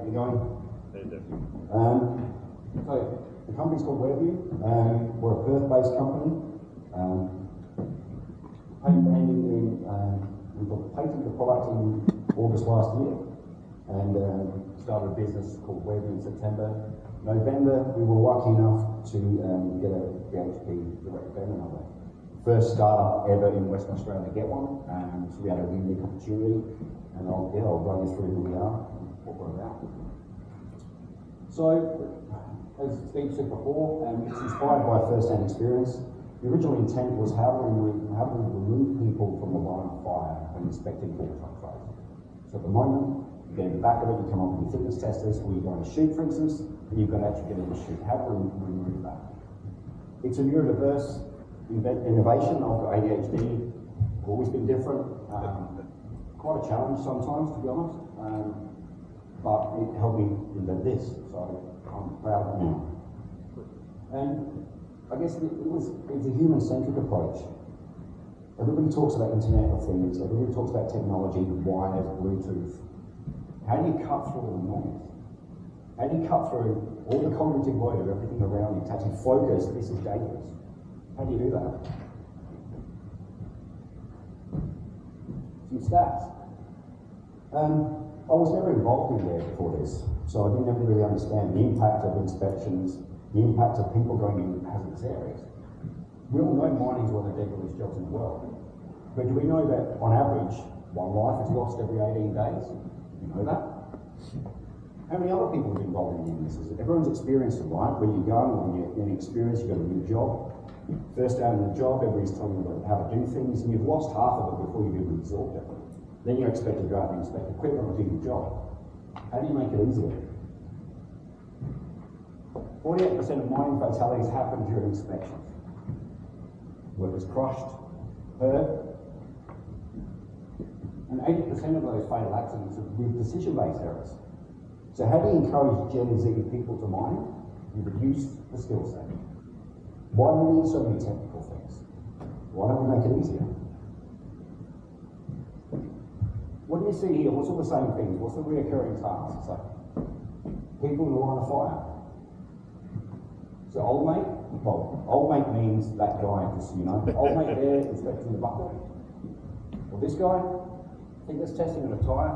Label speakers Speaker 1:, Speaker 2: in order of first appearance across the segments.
Speaker 1: you going?
Speaker 2: Hey,
Speaker 1: So the company's called WearVue. We're a Perth-based company. We patented the product in August last year, and started a business called WearVue in September. November, we were lucky enough to get a BHP direct vendor number. First startup ever in Western Australia to get one, so we had a unique opportunity, and I'll run you through who we are and what we're about. So, as Steve said before, it's inspired by first-hand experience. The original intent was how do we remove people from the line of fire when inspecting haul truck trays. So at the moment, you get in the back of it, you come up with your fitness testers, or you're going to shoot, for instance, and you've got to actually get in the shoot. How do we remove that? It's a neurodiverse innovation. I've got ADHD, always been different. Quite a challenge sometimes, to be honest, but it helped me invent this, so I'm proud of it now. And I guess it's a human-centric approach. Everybody talks about Internet of Things, everybody talks about technology, wires, Bluetooth. How do you cut through all the noise? How do you cut through all the cognitive load of everything around you to actually focus, this is dangerous? How do you do that? Some stats. I was never involved in there before this, so I didn't ever really understand the impact of inspections, the impact of people going in hazardous areas. We all know mining is one of the deadliest jobs in the world, but do we know that on average, one life is lost every 18 days? Do you know that? How many other people have been involved in this? Everyone's experienced it, right? When you're young, when you're inexperienced, you've got a new job. First out in the job, everybody's telling you how to do things, and you've lost half of it before you've even absorbed it. Then you're expected to go out and inspect equipment or do your job. How do you make it easier? 48% of mining fatalities happen during inspections. Workers crushed, hurt, and 80% of those fatal accidents are with decision-based errors. So how do you encourage Gen Z people to mine? You reduce the skill set. Why do we need so many technical things? Why don't we make it easier? What do you see here? What's all the same things? What's the reoccurring tasks? It's like people in the line of fire. So old mate, well, old mate means that guy, just so you know. Old mate there inspecting the bucket. Well, this guy, fitness testing in a tyre.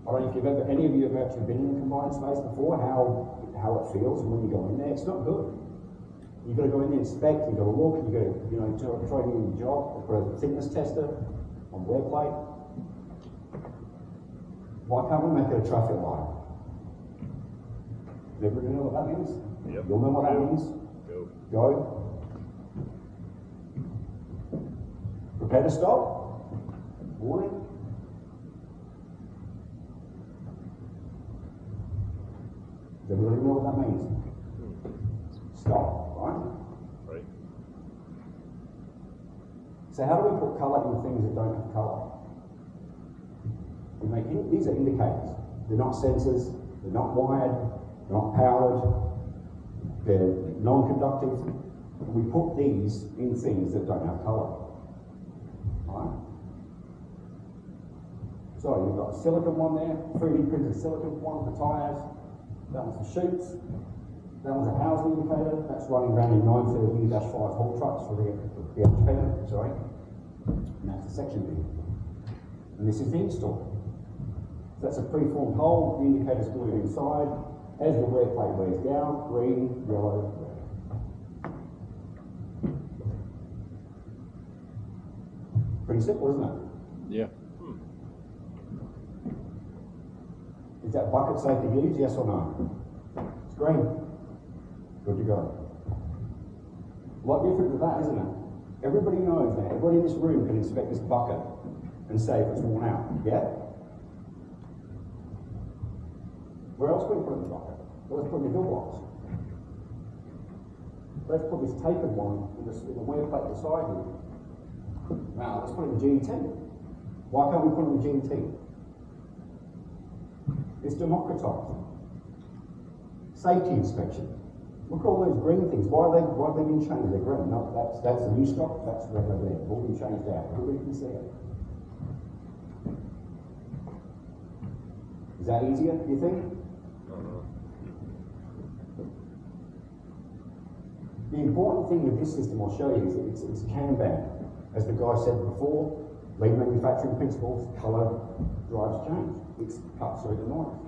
Speaker 1: I don't know if any of you have actually been in a confined space before, how it feels when you go in there. It's not good. You've got to go in there, inspect, you've got to look, you've got to try to do your job. Put a fitness tester on wear plate. Why can't we make it a traffic light? Does everybody know what that means?
Speaker 2: Yep.
Speaker 1: You'll know what that means? Go. Prepare to stop. Warning. Does everybody know what that means? Stop, right?
Speaker 2: Right.
Speaker 1: So how do we put colour in things that don't have colour? These are indicators. They're not sensors, they're not wired, they're not powered, they're non-conductive. We put these in things that don't have colour. Right? So you've got a silicon one there, 3D printed silicon one for tyres, that one's for chutes, that one's a housing indicator, that's running around in 930-5 haul trucks for the BHP, sorry. And that's the section view. And this is the install. So that's a preformed hole, the indicator's glued inside. As the wear plate wears down, green, yellow, red. Pretty simple, isn't it?
Speaker 2: Yeah.
Speaker 1: Is that bucket safe to use, yes or no? It's green. Good to go. A lot different to that, isn't it? Everybody knows that. Everybody in this room can inspect this bucket and say if it's worn out. Yeah? Where else can we put it in the bucket? Well, let's put it in the door box. Let's put this tapered one in the wear plate beside here. Now, let's put it in the GET. Why can't we put it in the GET? It's democratized. Safety inspection. Look at all those green things. Why have they been changed? They're green. No, that's the new stock. That's red over there. They've all been changed out. Everybody can see it. Is that easier, do you think? The important thing with this system I'll show you is that it's Kanban. As the guy said before, lean manufacturing principles, colour drives change. It's cut through the noise.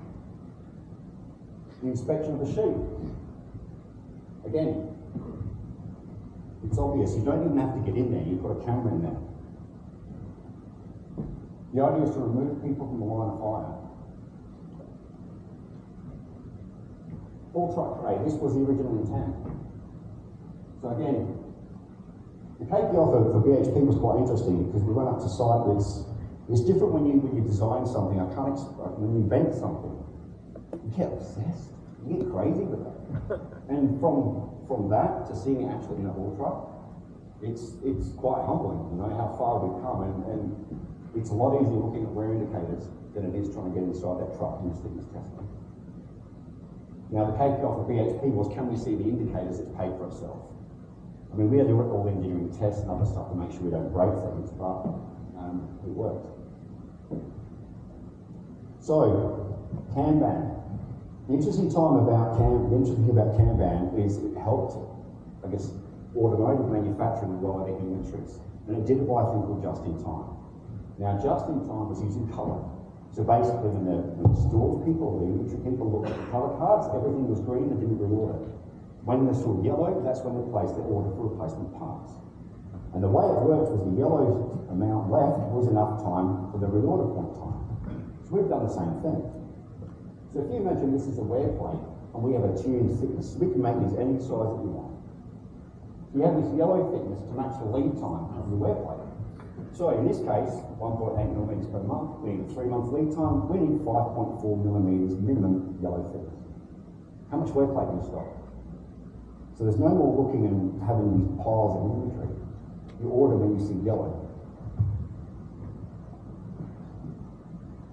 Speaker 1: The inspection of the sheet. Again, it's obvious. You don't even have to get in there. You've got a camera in there. The idea is to remove people from the line of fire. Full truck tray. This was the original intent. So again, the KPI for BHP was quite interesting because we went up to site. It's different when you design something. I can't explain. When you invent something, you get obsessed. You get crazy with that. And from that to seeing it actually in a haul truck, it's quite humbling. You know how far we've come, and it's a lot easier looking at wear indicators than it is trying to get inside that truck and fitness testing. Now the KPI for BHP was, can we see the indicators? It's paid for itself. I mean, we had to do all engineering tests and other stuff to make sure we don't break things, but it worked. So, Kanban. The interesting thing about Kanban is it helped, I guess, automotive manufacturing lower their inventories. And it did it by a thing called just-in-time. Now, just-in-time was using colour. So basically, when the stores people, the inventory people looked at the colour cards, everything was green and didn't reorder. When they saw yellow, that's when they placed their order for replacement parts. And the way it worked was the yellow amount left was enough time for the reorder point time. So we've done the same thing. So if you imagine this is a wear plate, and we have a tuned thickness, we can make these any size that we want. You have this yellow thickness to match the lead time of the wear plate. So in this case, 1.8 millimetres per month, we need a 3-month lead time, we need 5.4 millimetres minimum yellow thickness. How much wear plate do you stock? So there's no more looking and having these piles of inventory. You order when you see yellow.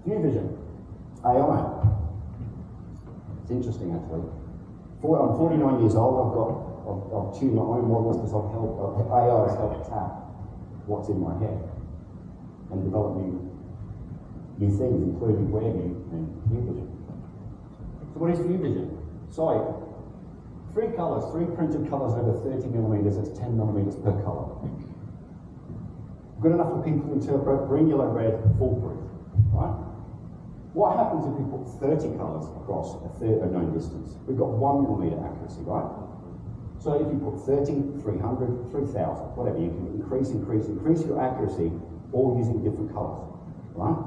Speaker 1: View vision, AI. It's interesting actually. I'm 49 years old. I've tuned my own models because AI has helped tap what's in my head and develop new things, including WearVue and View vision. So what is View vision? So 3 colours, 3 printed colours over 30 millimetres, that's 10 millimetres per colour. Good enough for people to interpret green, yellow, red, foolproof, right? What happens if we put 30 colours across a known distance? We've got 1 millimetre accuracy, right? So if you put 30, 300, 3,000, whatever, you can increase your accuracy, all using different colours, right?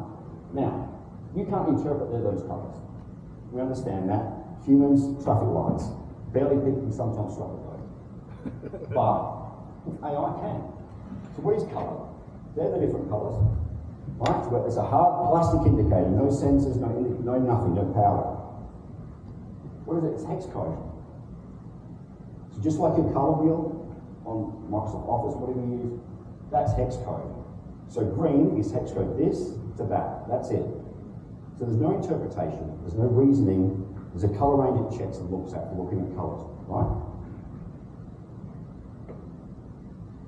Speaker 1: Now, you can't interpret those colours. We understand that. Humans, traffic lights. Barely people can sometimes stop at those. But AI can. So what is colour? They're the different colours. Right? So it's a hard plastic indicator, no sensors, no nothing, no power. What is it? It's hex code. So just like your colour wheel on Microsoft Office, whatever you use, that's hex code. So green is hex code this to that. That's it. So there's no interpretation, there's no reasoning. There's a colour range it checks and looks at for looking at colours, right?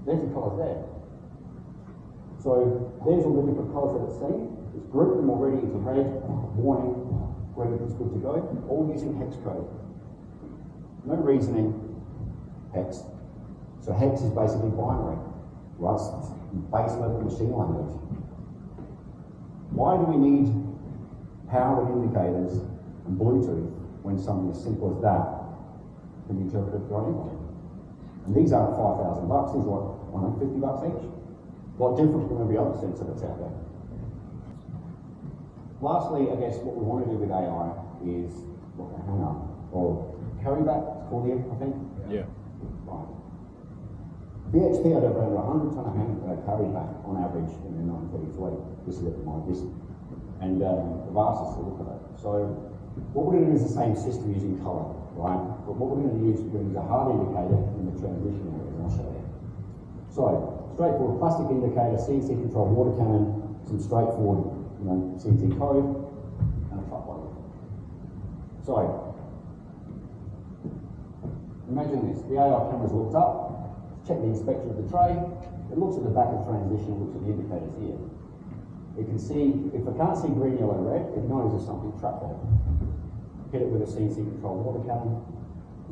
Speaker 1: There's the colours there. So there's all the different colours that it's seen. It's grouped them already into red, warning, green is good to go, all using hex code. No reasoning, hex. So hex is basically binary, right? It's base level machine language. Why do we need powered indicators and Bluetooth when something as simple as that can be interpreted by anybody? And these aren't $5,000, these are like $150 each. A lot different from every other sensor that's out there. Lastly, I guess what we want to do with AI is look at hang up or carry back, it's called the I think.
Speaker 2: Yeah.
Speaker 1: Right. BHP had over 100 ton of carry back on average in the 930 fleet. This is at this. And they've asked us to look at it. So what we're going to do is the same system using colour, right? But what we're going to use, we're going to use a hard indicator in the transition areas, and I'll show you. So, straightforward plastic indicator, CNC controlled water cannon, some straightforward, CNC code, and a truck load. So, imagine this, the AI camera's looked up, check the inspection of the tray, it looks at the back of transition, looks at the indicators here. It can see, if it can't see green, yellow, red, it knows there's something trapped there. Hit it with a CNC controlled water cannon,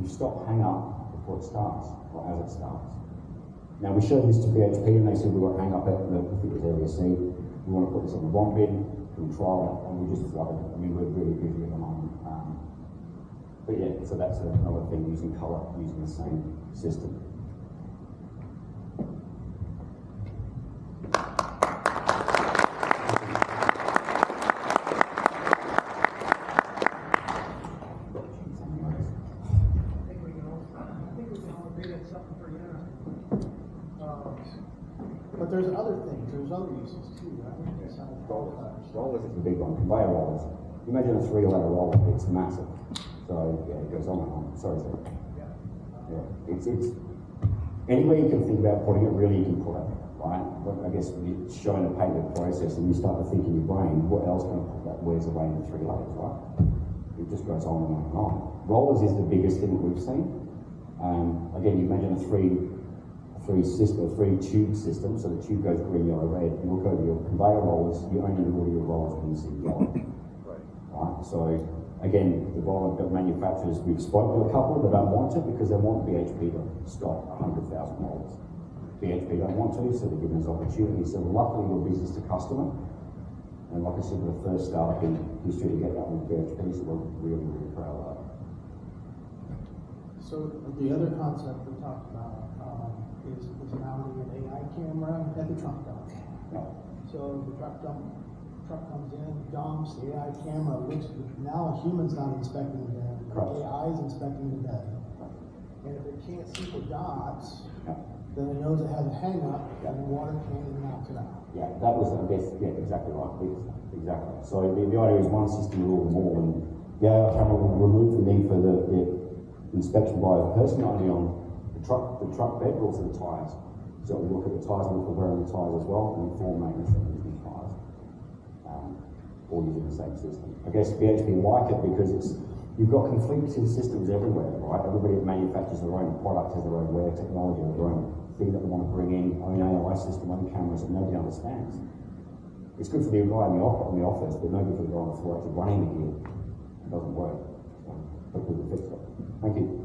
Speaker 1: you stop, hang up before it starts, or as it starts. Now we showed this to BHP and they said we want to hang up at the, I think it was area C, we want to put this on the ROM bin, control, and we just flooded it. I mean, we're really busy at the moment. But yeah, so that's another thing, using colour, using the same system.
Speaker 2: But there's other things, there's other uses too, right?
Speaker 1: Rollers is the big one, conveyor rollers. Imagine a 3-ladder roller, it's massive. So yeah, it goes on and on. Sorry, sir. Yeah, it's anywhere you can think about putting it, really you can put it, right? But I guess it's showing a patented process and you start to think in your brain, what else can I put that wears away in the 3 ladders, right? It just goes on and on and on. Rollers is the biggest thing that we've seen. Again, you imagine a three tube system, so the tube goes green, yellow, red. You look over your conveyor rollers, you only order your rollers when you see yellow. Right? So again, the roller manufacturers, we've spoken to a couple that don't want it because they want BHP to stock 100,000 rollers. BHP don't want to, so they're giving us opportunities. So luckily we're business to customer. And like I said, we're the first startup in history to get that with BHP, so we're really, really proud of that.
Speaker 2: So the other concept we talked about is mounting an AI camera at the truck dump.
Speaker 1: Yeah.
Speaker 2: So the truck comes in, dumps, the AI camera looks, now a human's not inspecting the bed, the AI is inspecting the bed. And if it can't see the dots, then it knows it has a hang up and the water can knocks it out.
Speaker 1: Yeah, that was, I guess, yeah, exactly right. Exactly. So the idea is one system rule them all, and the AI camera will remove the need for the inspection by a person, not only on the truck bed, but also the tyres. So we look at the tyres and look at wearing the tyres as well, and perform maintenance on using tyres, all using the same system. I guess BHP like it because you've got conflicting systems everywhere, right? Everybody that manufactures their own product has their own wear technology, their own thing that they want to bring in, own AI system, own cameras that nobody understands. It's good for the guy in the office, but no good for the guy on the floor actually running the gear. It doesn't work. So hopefully we'll fix it. Thank you.